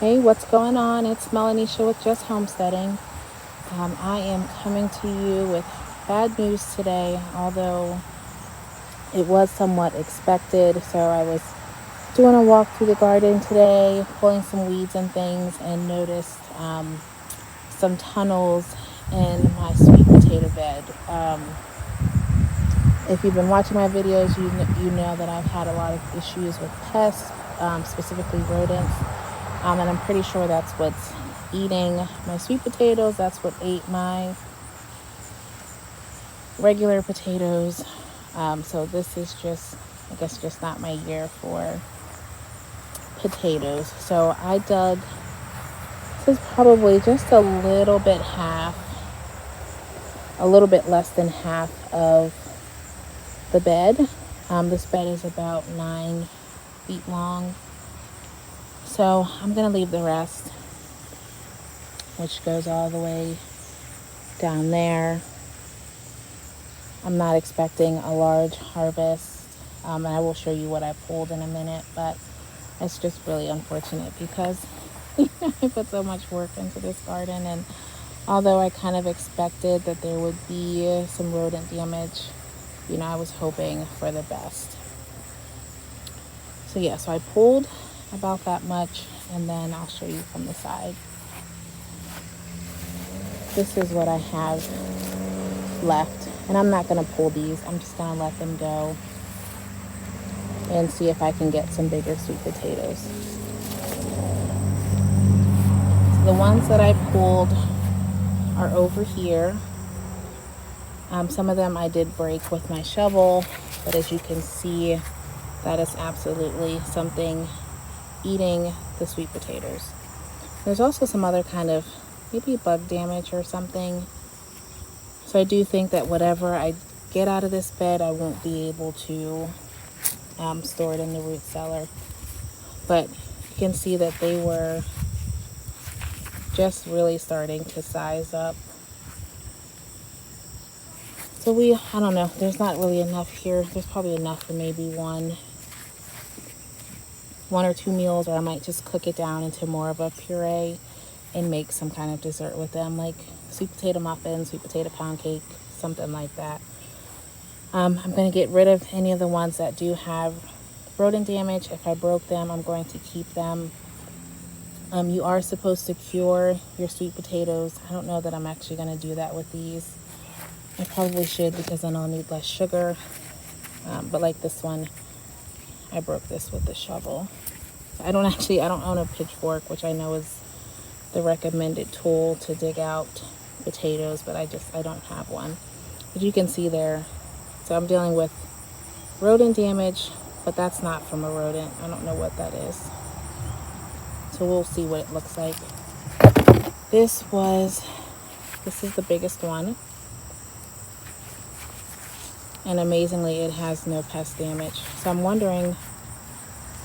Hey, what's going on? It's Melanisha with Just Homesteading. I am coming to you with bad news today, although it was somewhat expected. So I was doing a walk through the garden today, pulling some weeds and things, and noticed some tunnels in my sweet potato bed. If you've been watching my videos, you know that I've had a lot of issues with pests, specifically rodents. And I'm pretty sure that's what's eating my sweet potatoes. That's what ate my regular potatoes. So this is just, I guess, just not my year for potatoes. So I dug, this is probably just a little bit less than half of the bed. This bed is about 9 feet long. So I'm going to leave the rest, which goes all the way down there. I'm not expecting a large harvest, and I will show you what I pulled in a minute, but it's just really unfortunate because I put so much work into this garden, and although I kind of expected that there would be some rodent damage, I was hoping for the best. So yeah, so I pulled about that much, and then I'll show you from the side. This is what I have left, and I'm not going to pull these. I'm just going to let them go and see if I can get some bigger sweet potatoes. So the ones that I pulled are over here. Some of them I did break with my shovel, but as you can see, that is absolutely something eating the sweet potatoes. There's also some other kind of maybe bug damage or something. So I do think that whatever I get out of this bed, I won't be able to store it in the root cellar. But you can see that they were just really starting to size up. So I don't know, there's not really enough here. There's probably enough for maybe one or two meals, or I might just cook it down into more of a puree and make some kind of dessert with them, like sweet potato muffins, sweet potato pound cake, something like that. I'm going to get rid of any of the ones that do have rodent damage. If I broke them, I'm going to keep them. You are supposed to cure your sweet potatoes. I don't know that I'm actually going to do that with these. I probably should, because then I'll need less sugar. But like this one, I broke this with the shovel. I don't own a pitchfork, which I know is the recommended tool to dig out potatoes, but I don't have one. But you can see there, so I'm dealing with rodent damage, but that's not from a rodent. I don't know what that is. So we'll see what it looks like. This is the biggest one. And amazingly, it has no pest damage. So I'm wondering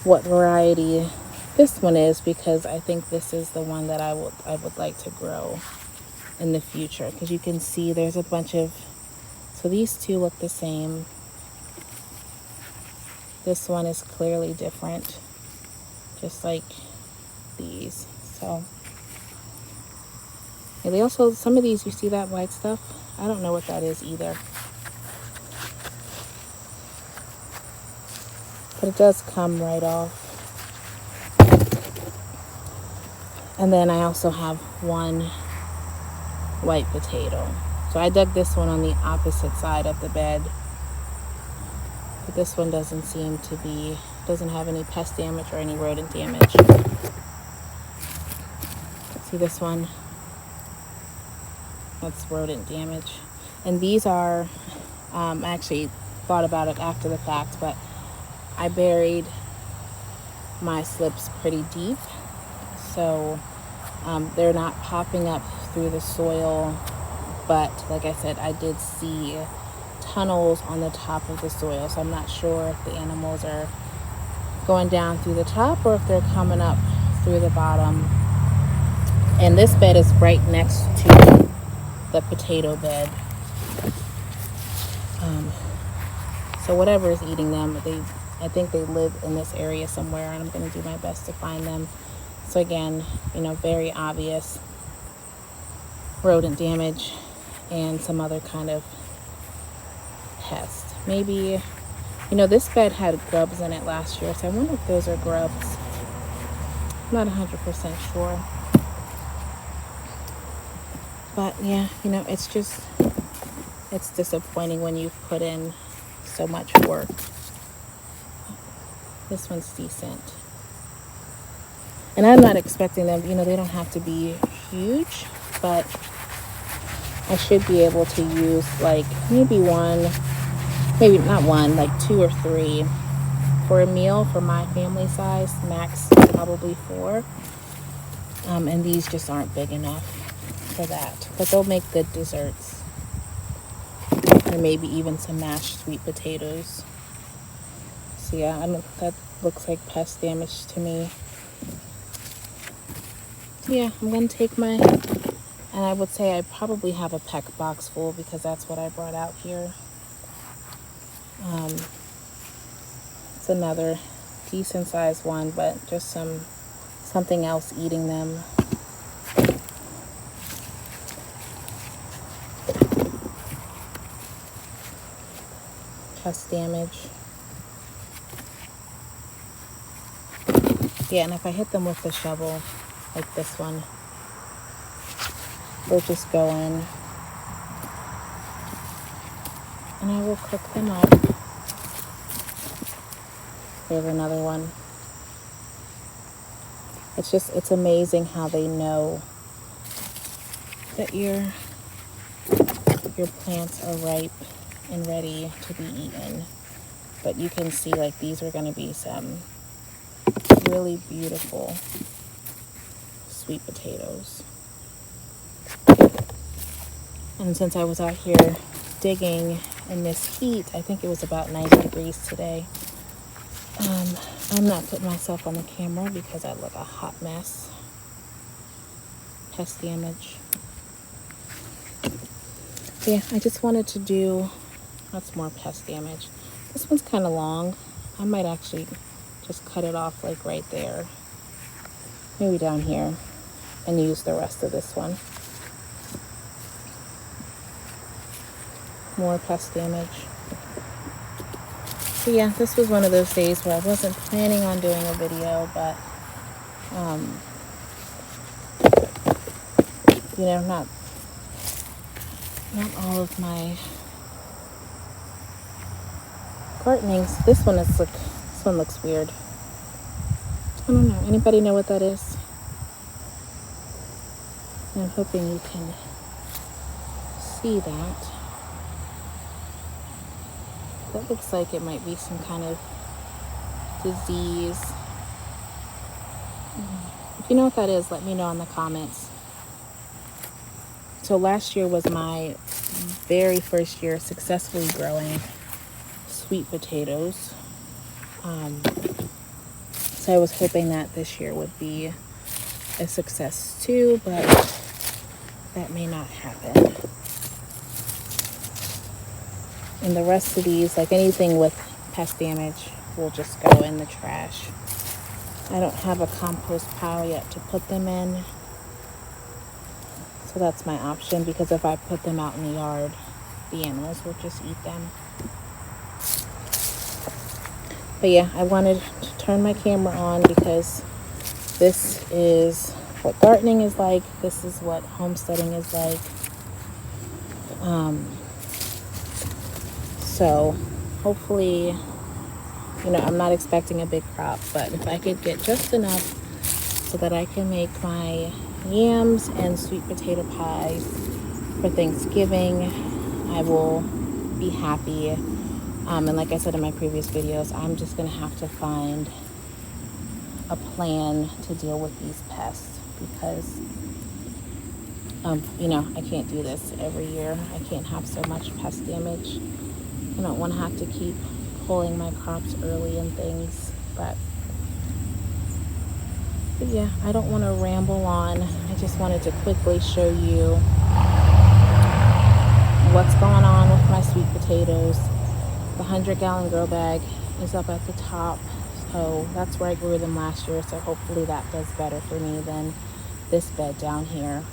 what variety this one is, because I think this is the one that I would like to grow in the future. Because you can see there's a bunch of, so these two look the same. This one is clearly different, just like these. So yeah, they also, some of these, you see that white stuff? I don't know what that is either. But it does come right off. And then I also have one white potato. So I dug this one on the opposite side of the bed. But this one doesn't have any pest damage or any rodent damage. See this one? That's rodent damage. And these are, I actually thought about it after the fact, but I buried my slips pretty deep. So they're not popping up through the soil. But like I said, I did see tunnels on the top of the soil. So I'm not sure if the animals are going down through the top or if they're coming up through the bottom. And this bed is right next to the potato bed. So whatever is eating them, I think they live in this area somewhere, and I'm going to do my best to find them. So again, you know, very obvious rodent damage and some other kind of pest. Maybe, you know, this bed had grubs in it last year, so I wonder if those are grubs. I'm not 100% sure. But yeah, you know, it's disappointing when you've put in so much work. This one's decent. And I'm not expecting them, you know, they don't have to be huge, but I should be able to use like maybe not one, like 2 or 3 for a meal for my family size, max probably 4. And these just aren't big enough for that, but they'll make good desserts. Or maybe even some mashed sweet potatoes. So yeah, that looks like pest damage to me. So yeah, I'm gonna take and I would say I probably have a peck box full because that's what I brought out here. It's another decent sized one, but just something else eating them. Pest damage. Yeah, and if I hit them with the shovel, like this one, they'll just go in. And I will cook them up. There's another one. It's amazing how they know that your plants are ripe and ready to be eaten. But you can see like these are going to be some really beautiful sweet potatoes. And since I was out here digging in this heat, I think it was about 90 degrees today. I'm not putting myself on the camera because I look a hot mess. Pest damage. Yeah, I just wanted to do lots more pest damage. This one's kind of long. I might actually just cut it off like right there. Maybe down here. And use the rest of this one. More pest damage. So yeah, this was one of those days where I wasn't planning on doing a video, but you know, not all of my gardenings. This one looks weird. I don't know. Anybody know what that is? I'm hoping you can see that. That looks like it might be some kind of disease. If you know what that is, let me know in the comments. So last year was my very first year successfully growing sweet potatoes. So I was hoping that this year would be a success too, but that may not happen. And the rest of these, like anything with pest damage, will just go in the trash. I don't have a compost pile yet to put them in. So that's my option, because if I put them out in the yard, the animals will just eat them. But yeah, I wanted to turn my camera on because this is what gardening is like. This is what homesteading is like. So hopefully, you know, I'm not expecting a big crop, but if I could get just enough so that I can make my yams and sweet potato pies for Thanksgiving, I will be happy. And like I said in my previous videos, I'm just going to have to find a plan to deal with these pests because, you know, I can't do this every year. I can't have so much pest damage. I don't want to have to keep pulling my crops early and things, but yeah, I don't want to ramble on. I just wanted to quickly show you what's going on with my sweet potatoes. The 100-gallon grow bag is up at the top. hoe. That's where I grew them last year, so hopefully that does better for me than this bed down here.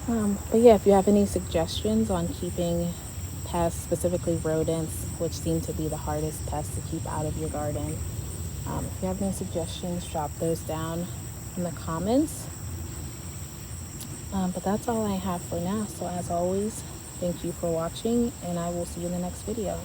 But yeah, if you have any suggestions on keeping pests, specifically rodents, which seem to be the hardest pests to keep out of your garden, if you have any suggestions, drop those down in the comments. But that's all I have for now. So as always, thank you for watching, and I will see you in the next video.